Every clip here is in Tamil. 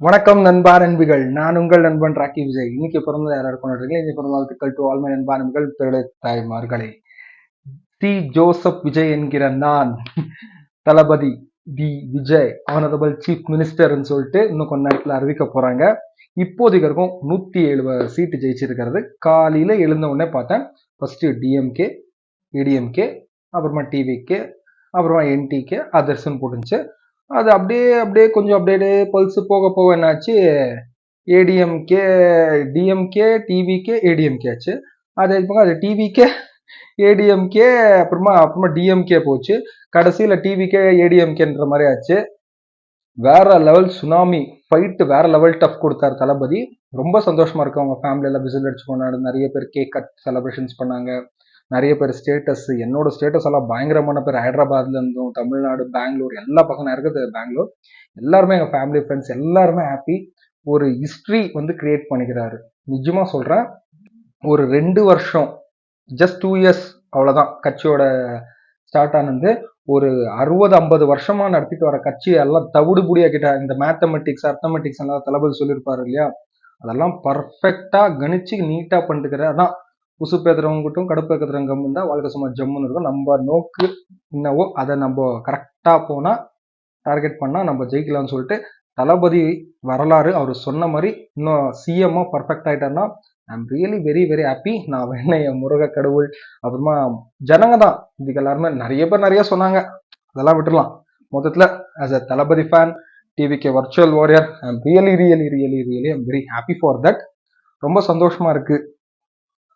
வணக்கம் நண்பா நண்பிகள். நான் உங்கள் நண்பன் ராக்கி விஜய். இன்னைக்கு பிறந்த யாராருக்கும் இன்னைக்கு பிறந்த வாழ்த்துக்கள் டு ஆல் மை நண்பா நண்பிகள், தாய்மார்களே. டி ஜோசப் விஜய் என்கிற நான் தளபதி டி விஜய் ஆனரபிள் சீஃப் மினிஸ்டர்னு சொல்லிட்டு இன்னும் கொஞ்ச நேரத்தில் அறிவிக்க போறாங்க. இப்போதைக்கு இருக்கும் 170 சீட்டு ஜெயிச்சிருக்கிறது. காலையில எழுந்த உடனே பார்த்தேன், ஃபர்ஸ்ட் டிஎம்கே, ஏடிஎம்கே, அப்புறமா டிவிகே, அப்புறமா என்டிகே, அதர்ஸ்ன்னு போட்டுருந்துச்சு. அது அப்படியே அப்படியே கொஞ்சம் அப்படியே பல்ஸ் போக போக என்னாச்சு, ஏடிஎம்கே, டிஎம்கே, டிவிகே, ஏடிஎம்கே ஆச்சு. அது டிவிகே, ஏடிஎம்கே, அப்புறமா டிஎம்கே போச்சு. கடைசியில டிவிகே ஏடிஎம்கேன்ற மாதிரி ஆச்சு. வேற லெவல் சுனாமி ஃபைட், வேற லெவல் டஃப் கொடுத்தாரு தளபதி. ரொம்ப சந்தோஷமா இருக்கு. அவங்க ஃபேமிலியெல்லாம் விசில் அடிச்சு கொண்டாடு, நிறைய பேர் கேக் கட் செலிப்ரேஷன்ஸ் பண்ணாங்க. நிறைய பேர் ஸ்டேட்டஸ், என்னோட ஸ்டேட்டஸ் எல்லாம் பயங்கரமான பேர், ஹைதராபாத்ல இருந்தும், தமிழ்நாடு, பெங்களூர், எல்லா பக்கம் நான் இருக்குது பெங்களூர். எல்லாருமே எங்க ஃபேமிலி ஃப்ரெண்ட்ஸ் எல்லாருமே ஹாப்பி. ஒரு ஹிஸ்டரி வந்து கிரியேட் பண்ணிக்கிறாரு. நிஜமா சொல்றேன், ஒரு 2 வருஷம், ஜஸ்ட் 2 இயர்ஸ் அவ்வளவுதான் கட்சியோட ஸ்டார்ட் ஆனது. ஒரு 60-50 வருஷமா நடத்திட்டு வர கட்சி எல்லாம் தவிடு புடியாக்கிட்ட. இந்த மேத்தமெட்டிக்ஸ், அர்த்தமெட்டிக்ஸ் எல்லாம் தளபதி சொல்லியிருப்பாரு இல்லையா, அதெல்லாம் பர்ஃபெக்டா கணிச்சு நீட்டா பண்ணிட்டுக்கிற. அதான் உசுப்பேத்துறவங்கட்டும் கடுப்பேத்துறவங்க தான் வாழ்க்கை சும்மா ஜம்முன்னு இருக்கும். நம்ம நோக்கு என்னவோ அதை நம்ம கரெக்டா போனா, டார்கெட் பண்ணா நம்ம ஜெயிக்கலாம்னு சொல்லிட்டு தளபதி வரலாறு அவர் சொன்ன மாதிரி இன்னும் சிஎம்மா பர்ஃபெக்ட் ஆயிட்டாருன்னா I'm really very very happy. நான் வேணா என் முருக கடவுள், அப்புறமா ஜனங்க தான் இதுக்கு எல்லாருமே நிறைய பேர் நிறைய சொன்னாங்க, அதெல்லாம் விட்டுடலாம். மொத்தத்துல as a Thalapathy fan, TVK virtual warrior, I'm really really really really I'm very happy for that. ரொம்ப சந்தோஷமா இருக்கு.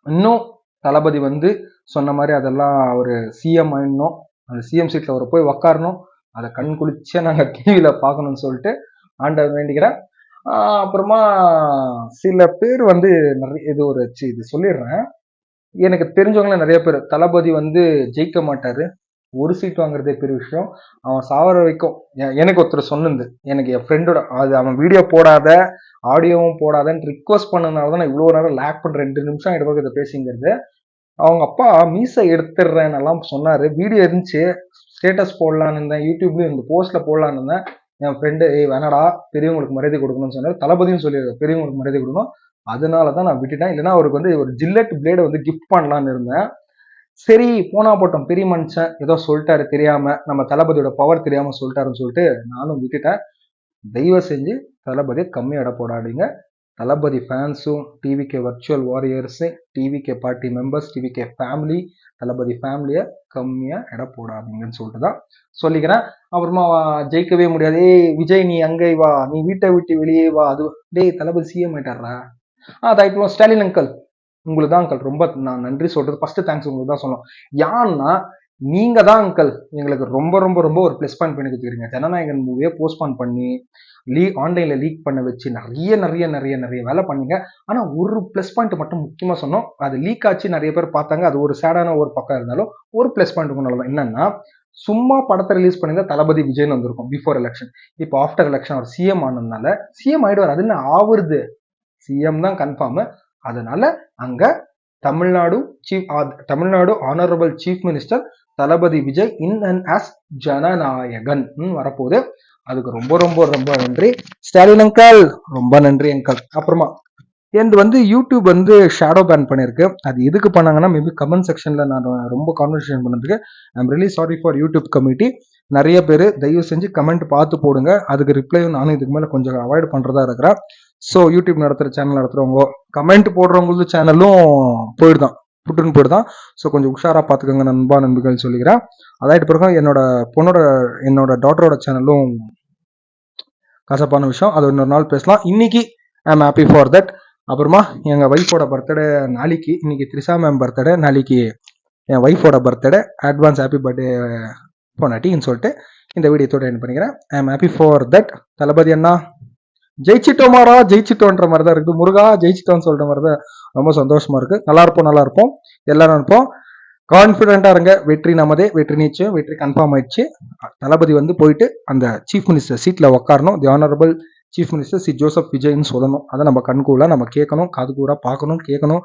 இன்னும் தளபதி வந்து சொன்ன மாதிரி அதெல்லாம் ஒரு சிஎம் ஆயிடணும், அந்த சிஎம் சீட்ல அவர் போய் உக்காரணும், அதை கண் குளிச்சே நாங்கள் டிவியில பார்க்கணும்னு சொல்லிட்டு ஆண்டவர் வேண்டிக்கிறேன். அப்புறமா சில பேர் வந்து நிறைய இது சொல்லிடுறேன். எனக்கு தெரிஞ்சவங்கள நிறைய பேர், தளபதி வந்து ஜெயிக்க மாட்டாரு, ஒரு சீட் வாங்குறதே பெரிய விஷயம், அவன் சாவர வரைக்கும். எனக்கு ஒருத்தர் சொன்னது, எனக்கு என் ஃப்ரெண்டோட, அது அவன் வீடியோ போடாத, ஆடியோவும் போடாதன்னு ரிக்வஸ்ட் பண்ணதுனால தான் நான் இவ்வளோ நேரம் லேக் பண்ணுறேன். 2 நிமிஷம் ஆகிட்டு இதை பேசிங்கிறது. அவங்க அப்பா மீசை எடுத்துடுறேன்னு எல்லாம் சொன்னாரு. வீடியோ இருந்துச்சு, ஸ்டேட்டஸ் போடலான்னு இருந்தேன், யூடியூப்லயும் இந்த போஸ்ட்ல போடலான்னு இருந்தேன். என் ஃப்ரெண்டு வேணாடா, பெரியவங்களுக்கு மரியாதை கொடுக்கணும்னு சொன்னாரு. தளபதியும் சொல்லிடுறாரு பெரியவங்களுக்கு மரியாதை கொடுக்கணும், அதனாலதான் நான் விட்டுட்டேன். இல்லைன்னா அவருக்கு வந்து ஒரு ஜில்லட் பிளேடை வந்து கிஃப்ட் பண்ணலான்னு இருந்தேன். சரி போனா போட்டோம், பெரிய மனுஷன் ஏதோ சொல்லிட்டாரு தெரியாம, நம்ம தளபதியோட பவர் தெரியாம சொல்லிட்டாருன்னு சொல்லிட்டு நானும் விட்டுட்டேன். தயவு செஞ்சு தளபதியை கம்மியா இட போடாதீங்க. தளபதி ஃபேன்ஸும், TVK virtual warriors, TVK party members, TVK family, Thalapathy ஃபேமிலியை கம்மியா இட போடாதீங்கன்னு சொல்லிட்டு தான் சொல்லிக்கிறேன். அப்புறமா ஜெயிக்கவே முடியாது, ஏய் விஜய் நீ அங்கே வா, நீ வீட்டை விட்டு வெளியே வா, அது டேய் தளபதி சிஎம் ஆயிட்டாரா. அதாயிட்டோம். ஸ்டாலின் அங்கிள், உங்களுக்கு தான் அங்கிள் ரொம்ப நான் நன்றி சொல்றது, ஃபர்ஸ்ட் தேங்க்ஸ் உங்களுக்கு தான் சொல்லணும். யான்னா நீங்க தான் அங்கிள் எங்களுக்கு ரொம்ப ரொம்ப ரொம்ப ஒரு பிளஸ் பாயிண்ட் பண்ணி கொடுத்துருக்கீங்க. ஜனநாயகன் மூவியை போஸ்ட்பான் பண்ணி ஆன்லைன்ல லீக் பண்ண வச்சு நிறைய நிறைய நிறைய நிறைய வேலை பண்ணீங்க. ஆனா ஒரு பிளஸ் பாயிண்ட் மட்டும் முக்கியமா சொன்னோம், அது லீக் ஆச்சு, நிறைய பேர் பார்த்தாங்க, அது ஒரு சேடான ஒரு பக்கம் இருந்தாலும் ஒரு பிளஸ் பாயிண்ட் நல்லதான். என்னன்னா, சும்மா படத்தை ரிலீஸ் பண்ணியிருந்தா தளபதி விஜய்னு வந்திருக்கும் பிஃபோர் எலெக்ஷன். இப்போ ஆஃப்டர் எலெக்ஷன் அவர் சிஎம் ஆனதுனால சிஎம் ஆயிடுவார், அது என்ன ஆவுறது, சிஎம் தான் கன்ஃபார்ம். அதனால அங்க Tamil Nadu honourable chief minister Thalapathy Vijay in and as Jananayagan வரப்போகுது. அதுக்கு ரொம்ப ரொம்ப ரொம்ப நன்றி ஸ்டாலின் அங்கிள், ரொம்ப நன்றி அங்கிள். அப்புறமா எந்த வந்து யூடியூப் வந்து ஷேடோ பேன் பண்ணிருக்கு. அது எதுக்கு பண்ணாங்கன்னா, மேபி கமெண்ட் செக்ஷன்ல நான் ரொம்ப கான்வர்சேஷன் பண்ணதுக்கு I'm really sorry for YouTube committee. நிறைய பேர் தயவு செஞ்சு கமெண்ட் பார்த்து போடுங்க, அதுக்கு ரிப்ளையும் நானும் இதுக்கு மேலே கொஞ்சம் அவாய்ட் பண்றதா இருக்கிறேன். ஸோ யூடியூப் நடத்துகிற சேனல் நடத்துகிறவங்க கமெண்ட் போடுறவங்களுக்கு சேனலும் போயிடுதான், புட்டுன்னு போயிடுதான். ஸோ கொஞ்சம் உஷாராக பார்த்துக்கோங்க நண்பா நண்பிகள் சொல்லிக்கிறேன். அதாயிட்டு பிறகு என்னோட டாட்டரோட சேனலும் கசப்பான விஷயம், அது இன்னொரு நாள் பேசலாம். இன்னைக்கு ஐ எம் ஹாப்பி ஃபார் தட். அப்புறமா எங்கள் ஒய்ஃபோட பர்த்டே நாளைக்கு, இன்னைக்கு த்ரிஷா மேம் பர்த்டே, நாளைக்கு என் ஒய்ஃபோட பர்த்டே. அட்வான்ஸ் ஹாப்பி பர்த்டே போனாட்டின்னு சொல்லிட்டு இந்த வீடியோத்தோட என் பண்ணிக்கிறேன். I am happy for that. Thalapathy அண்ணா ஜெயிச்சிட்டோமாரா, ஜெயிச்சிட்டோன்ற மாதிரி தான் இருக்குது. முருகா ஜெயிச்சிட்டோன்னு சொல்ற மாதிரி தான் ரொம்ப சந்தோஷமா இருக்கு. நல்லா இருப்போம் எல்லாரும் இருப்போம். கான்பிடண்டா இருங்க, வெற்றி நமதே, வெற்றி நிச்சயம், வெற்றி கன்ஃபார்ம் ஆயிடுச்சு. தளபதி வந்து போயிட்டு அந்த சீஃப் மினிஸ்டர் சீட்ல உட்காரணும், the honourable chief minister C Joseph விஜய்னு சொல்லணும். அதை நம்ம கண்கூடா நம்ம கேட்கணும், காது கூடா பார்க்கணும், கேட்கணும்.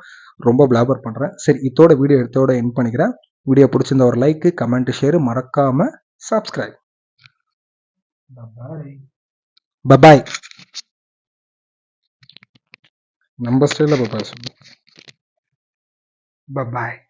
ரொம்ப பிளாபர் பண்றேன். சரி, இதோட வீடியோ எடுத்தோட என் பண்ணிக்கிறேன். வீடியோ பிடிச்சிருந்த ஒரு லைக், கமெண்ட், ஷேர், மறக்காம சப்ஸ்கிரைப். பபாய். நம்ம ஸ்டைல பேசணும். பாய்.